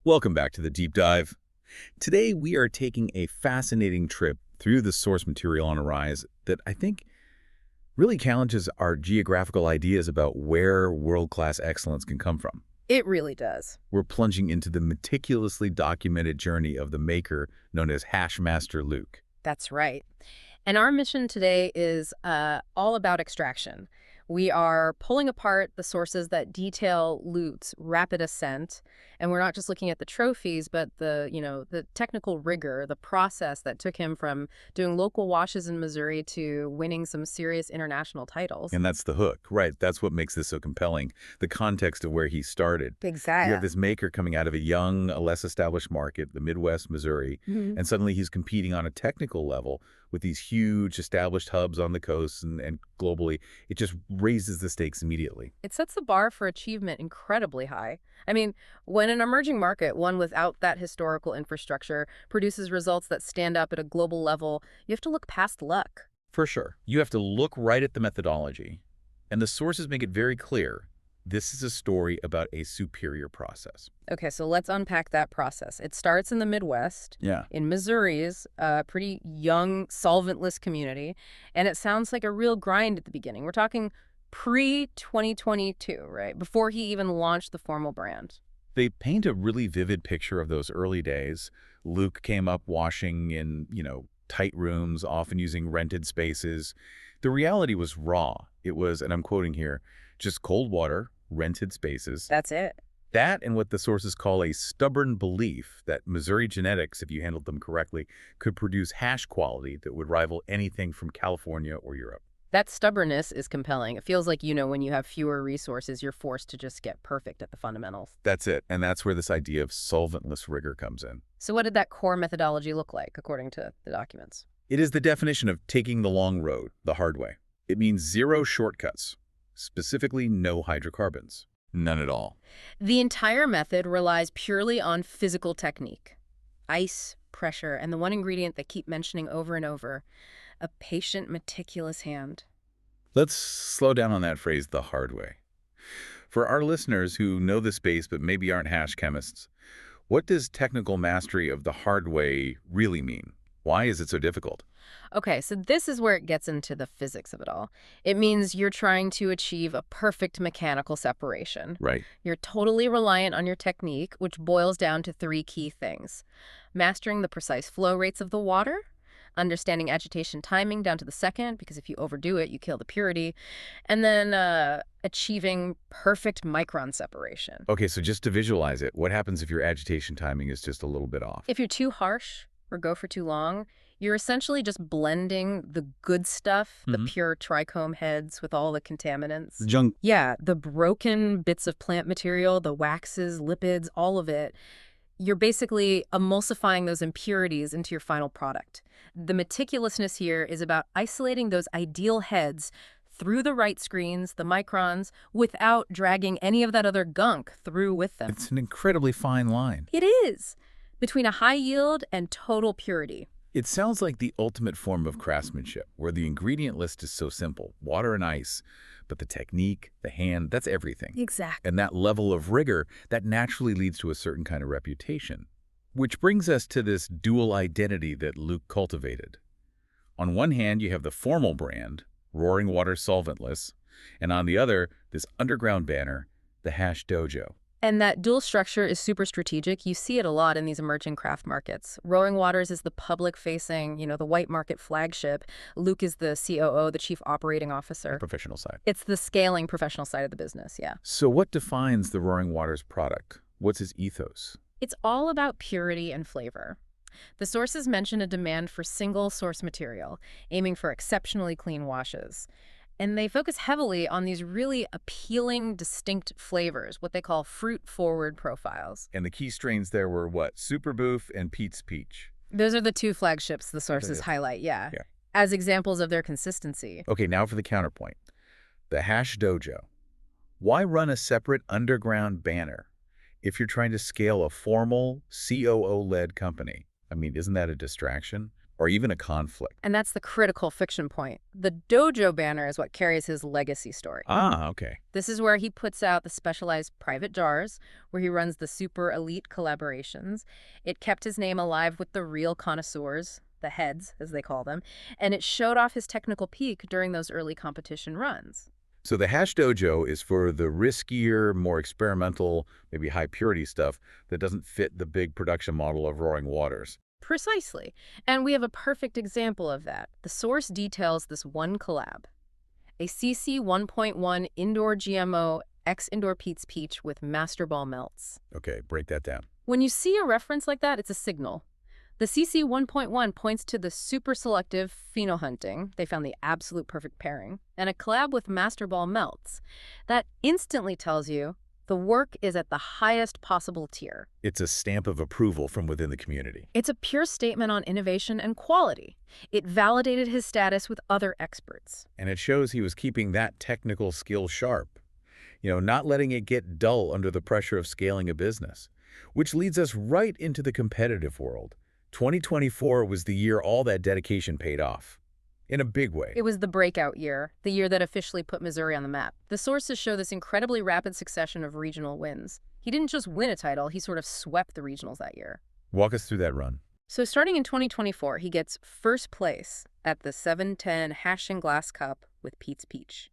Welcome back to the Deep Dive. Today we are taking a fascinating trip through the source material on a rise that I think really challenges our geographical ideas about where world-class excellence can come from. It really does. We're plunging into the meticulously documented journey of the maker known as Hashmaster Luke. That's right. And our mission today is all about extraction. We are pulling apart the sources that detail Luke's rapid ascent, and we're not just looking at the trophies, but the technical rigor, the process that took him from doing local washes in Missouri to winning some serious international titles. And that's the hook, right? That's what makes this so compelling, the context of where he started. Exactly. You have this maker coming out of a young, a less established market, the Midwest, Missouri, and suddenly he's competing on a technical level with these huge established hubs on the coast and globally. It just raises the stakes immediately. It sets the bar for achievement incredibly high. I mean, when an emerging market, one without that historical infrastructure, produces results that stand up at a global level, you have to look past luck. For sure. You have to look right at the methodology. And the sources make it very clear. This is a story about a superior process. Okay, so let's unpack that process. It starts in the Midwest, Yeah. in Missouri's pretty young, solventless community, and it sounds like a real grind at the beginning. We're talking pre-2022, right? Before he even launched the formal brand. They paint a really vivid picture of those early days. Luke came up washing in, tight rooms, often using rented spaces. The reality was raw. It was, and I'm quoting here, just cold water, rented spaces. That's it. That and what the sources call a stubborn belief that Missouri genetics, if you handled them correctly, could produce hash quality that would rival anything from California or Europe. That stubbornness is compelling. It feels like, when you have fewer resources, you're forced to just get perfect at the fundamentals. That's it. And that's where this idea of solventless rigor comes in. So what did that core methodology look like, according to the documents? It is the definition of taking the long road, the hard way. It means zero shortcuts, specifically no hydrocarbons. None at all. The entire method relies purely on physical technique. Ice, pressure, and the one ingredient they keep mentioning over and over, a patient, meticulous hand. Let's slow down on that phrase, the hard way. For our listeners who know the space but maybe aren't hash chemists, what does technical mastery of the hard way really mean? Why is it so difficult? Okay, so this is where it gets into the physics of it all. It means you're trying to achieve a perfect mechanical separation. Right. You're totally reliant on your technique, which boils down to three key things. Mastering the precise flow rates of the water, understanding agitation timing down to the second, because if you overdo it, you kill the purity, and then achieving perfect micron separation. Okay, so just to visualize it, what happens if your agitation timing is just a little bit off? If you're too harsh or go for too long, you're essentially just blending the good stuff, the pure trichome heads with all the contaminants. Junk. Yeah, the broken bits of plant material, the waxes, lipids, all of it. You're basically emulsifying those impurities into your final product. The meticulousness here is about isolating those ideal heads through the Rite screens, the microns, without dragging any of that other gunk through with them. It's an incredibly fine line. It is, between a high yield and total purity. It sounds like the ultimate form of craftsmanship, where the ingredient list is so simple, water and ice, but the technique, the hand, that's everything. Exactly. And that level of rigor, that naturally leads to a certain kind of reputation. Which brings us to this dual identity that Luke cultivated. On one hand, you have the formal brand, Roaring Waters Solventless, and on the other, this underground banner, the Hash Dojo. And that dual structure is super strategic. You see it a lot in these emerging craft markets. Roaring Waters is the public-facing, the white market flagship. Luke is the COO, the chief operating officer. The professional side. It's the scaling professional side of the business, yeah. So what defines the Roaring Waters product? What's his ethos? It's all about purity and flavor. The sources mention a demand for single source material, aiming for exceptionally clean washes. And they focus heavily on these really appealing, distinct flavors, what they call fruit-forward profiles. And the key strains there were what? Superboof and Pete's Peach. Those are the two flagships the sources highlight, yeah, Yeah. as examples of their consistency. Okay, now for the counterpoint. The Hash Dojo. Why run a separate underground banner if you're trying to scale a formal COO-led company? I mean, isn't that a distraction? or even a conflict. And that's the critical friction point. The dojo banner is what carries his legacy story. Ah, okay. This is where he puts out the specialized private jars, where he runs the super elite collaborations. It kept his name alive with the real connoisseurs, the heads, as they call them, and it showed off his technical peak during those early competition runs. So the Hash Dojo is for the riskier, more experimental, maybe high-purity stuff that doesn't fit the big production model of Roaring Waters. Precisely. And we have a perfect example of that. The source details this one collab. A CC 1.1 indoor GMO X-Indoor Pete's Peach with Master Ball melts. Okay, break that down. When you see a reference like that, it's a signal. The CC 1.1 points to the super selective pheno-hunting. They found the absolute perfect pairing. And a collab with Master Ball melts. That instantly tells you the work is at the highest possible tier. It's a stamp of approval from within the community. It's a pure statement on innovation and quality. It validated his status with other experts. And it shows he was keeping that technical skill sharp. Not letting it get dull under the pressure of scaling a business. Which leads us right into the competitive world. 2024 was the year all that dedication paid off. In a big way. It was the breakout year, the year that officially put Missouri on the map. The sources show this incredibly rapid succession of regional wins. He didn't just win a title, he sort of swept the regionals that year. Walk us through that run. So starting in 2024, he gets first place at the 710 Hash and Glass Cup with Pete's Peach.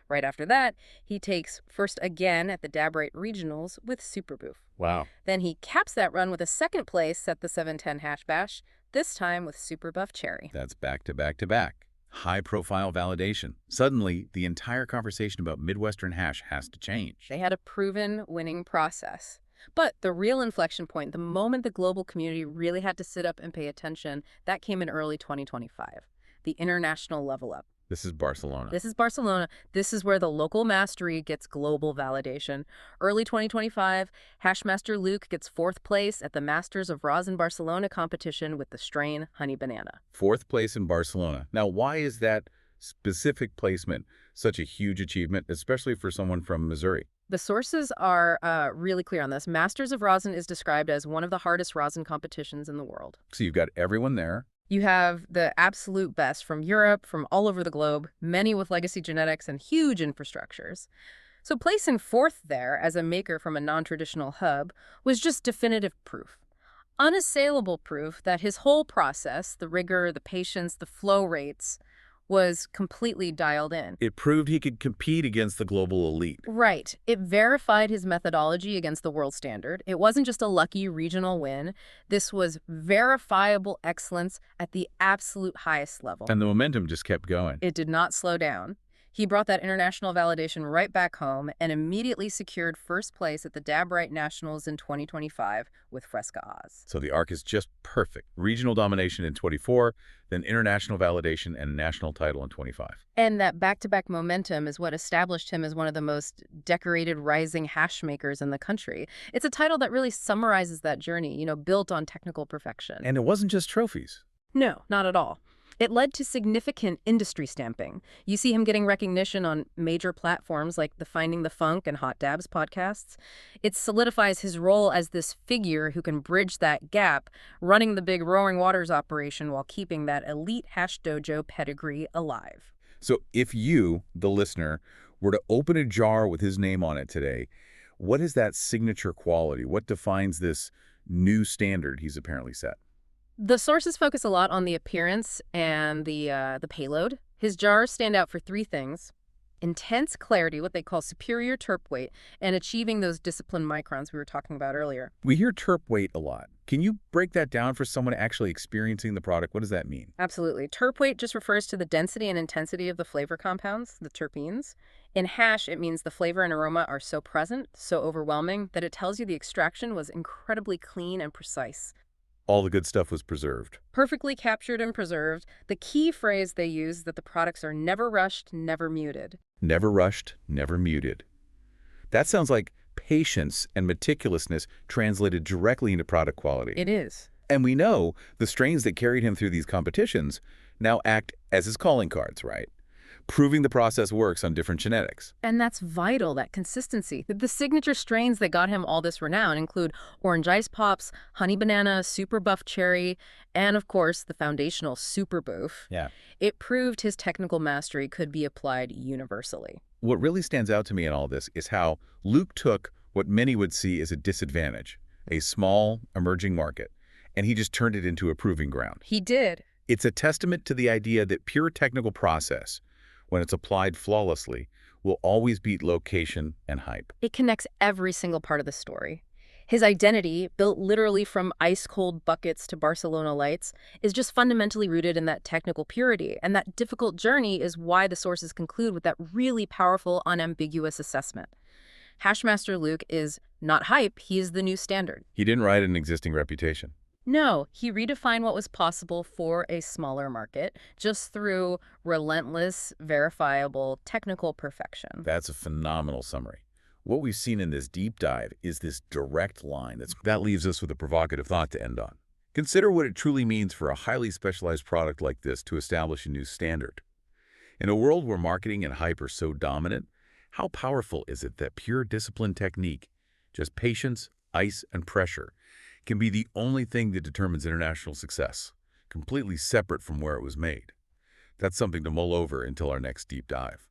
Right after that, he takes first again at the Rite regionals with Superboof. Wow. Then he caps that run with a second place at the 710 Hash Bash, this time with Superboof Cherry. That's back to back to back. High-profile validation. Suddenly, the entire conversation about Midwestern hash has to change. They had a proven winning process. But the real inflection point, the moment the global community really had to sit up and pay attention, that came in early 2025. The international level up. This is Barcelona. This is Barcelona. This is where the local mastery gets global validation. Early 2025, Hashmaster Luke gets fourth place at the Masters of Rosin Barcelona competition with the strain Honey Banana. Fourth place in Barcelona. Now, why is that specific placement such a huge achievement, especially for someone from Missouri? The sources are really clear on this. Masters of Rosin is described as one of the hardest rosin competitions in the world. So you've got everyone there. You have the absolute best from Europe, from all over the globe, many with legacy genetics and huge infrastructures. So placing fourth there as a maker from a non-traditional hub was just definitive proof. Unassailable proof that his whole process, the rigor, the patience, the flow rates, was completely dialed in. It proved he could compete against the global elite. Right. It verified his methodology against the world standard. It wasn't just a lucky regional win. This was verifiable excellence at the absolute highest level. And the momentum just kept going. It did not slow down. He brought that international validation right back home and immediately secured first place at the Rite Nationals in 2025 with Fresca Oz. So the arc is just perfect. Regional domination in 24, then international validation and national title in 25. And that back-to-back momentum is what established him as one of the most decorated rising hash makers in the country. It's a title that really summarizes that journey, built on technical perfection. And it wasn't just trophies. No, not at all. It led to significant industry stamping. You see him getting recognition on major platforms like the Finding the Funk and Hot Dabs podcasts. It solidifies his role as this figure who can bridge that gap, running the big Roaring Waters operation while keeping that elite Hash Dojo pedigree alive. So if you, the listener, were to open a jar with his name on it today, what is that signature quality? What defines this new standard he's apparently set? The sources focus a lot on the appearance and the payload. His jars stand out for three things: intense clarity, what they call superior terp weight, and achieving those disciplined microns we were talking about earlier. We hear terp weight a lot. Can you break that down for someone actually experiencing the product? What does that mean? Absolutely. Terp weight just refers to the density and intensity of the flavor compounds, the terpenes. In hash, it means the flavor and aroma are so present, so overwhelming, that it tells you the extraction was incredibly clean and precise. All the good stuff was preserved. Perfectly captured and preserved. The key phrase they use is that the products are never rushed, never muted. Never rushed, never muted. That sounds like patience and meticulousness translated directly into product quality. It is. And we know the strains that carried him through these competitions now act as his calling cards, right? proving the process works on different genetics. And that's vital, that consistency. The signature strains that got him all this renown include Orange Ice Pops, Honey Banana, Superboof Cherry, and of course the foundational Superboof. Yeah. It proved his technical mastery could be applied universally. What really stands out to me in all this is how Luke took what many would see as a disadvantage, a small, emerging market, and he just turned it into a proving ground. He did. It's a testament to the idea that pure technical process, when it's applied flawlessly, will always beat location and hype. It connects every single part of the story. His identity, built literally from ice-cold buckets to Barcelona lights, is just fundamentally rooted in that technical purity, and that difficult journey is why the sources conclude with that really powerful, unambiguous assessment. Hashmaster Luke is not hype, he is the new standard. He didn't ride an existing reputation. No, he redefined what was possible for a smaller market just through relentless, verifiable, technical perfection. That's a phenomenal summary. What we've seen in this deep dive is this direct line. That leaves us with a provocative thought to end on. Consider what it truly means for a highly specialized product like this to establish a new standard. In a world where marketing and hype are so dominant, how powerful is it that pure discipline technique, just patience, ice, and pressure, can be the only thing that determines international success, completely separate from where it was made? That's something to mull over until our next deep dive.